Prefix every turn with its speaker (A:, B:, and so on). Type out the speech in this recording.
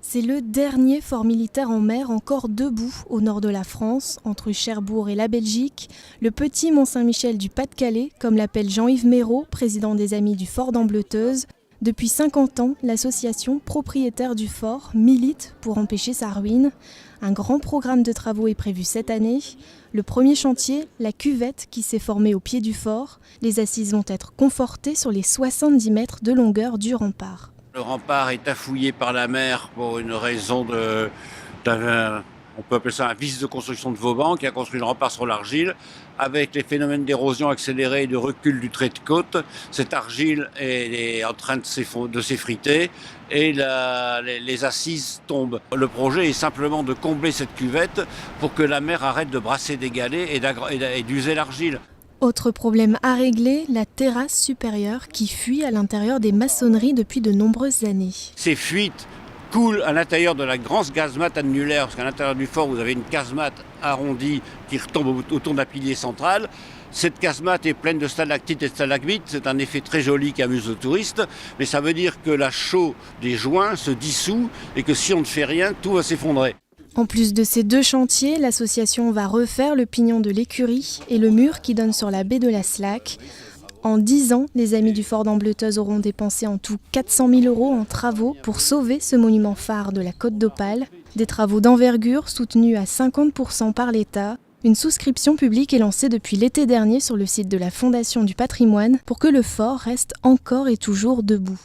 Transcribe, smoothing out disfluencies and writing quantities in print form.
A: C'est le dernier fort militaire en mer encore debout au nord de la France, entre Cherbourg et la Belgique, le petit Mont-Saint-Michel du Pas-de-Calais, comme l'appelle Jean-Yves Méraud, président des Amis du Fort d'Ambleteuse. Depuis 50 ans, l'association propriétaire du fort milite pour empêcher sa ruine. Un grand programme de travaux est prévu cette année. Le premier chantier, la cuvette qui s'est formée au pied du fort. Les assises vont être confortées sur les 70 mètres de longueur du rempart.
B: Le rempart est affouillé par la mer pour une raison on peut appeler ça un vice de construction de Vauban, qui a construit le rempart sur l'argile. Avec les phénomènes d'érosion accélérée et de recul du trait de côte, cette argile est en train de s'effriter et les assises tombent. Le projet est simplement de combler cette cuvette pour que la mer arrête de brasser des galets et d'user l'argile.
A: Autre problème à régler, la terrasse supérieure qui fuit à l'intérieur des maçonneries depuis de nombreuses années.
B: Ces fuites coulent à l'intérieur de la grande casemate annulaire, parce qu'à l'intérieur du fort, vous avez une casemate arrondie qui retombe autour d'un pilier central. Cette casemate est pleine de stalactites et de stalagmites, c'est un effet très joli qui amuse le touriste, mais ça veut dire que la chaux des joints se dissout et que si on ne fait rien, tout va s'effondrer.
A: En plus de ces deux chantiers, l'association va refaire le pignon de l'écurie et le mur qui donne sur la baie de la Slack. En 10 ans, les Amis du Fort d'Ambleteuse auront dépensé en tout 400 000 € en travaux pour sauver ce monument phare de la Côte d'Opale. Des travaux d'envergure soutenus à 50% par l'État. Une souscription publique est lancée depuis l'été dernier sur le site de la Fondation du patrimoine pour que le fort reste encore et toujours debout.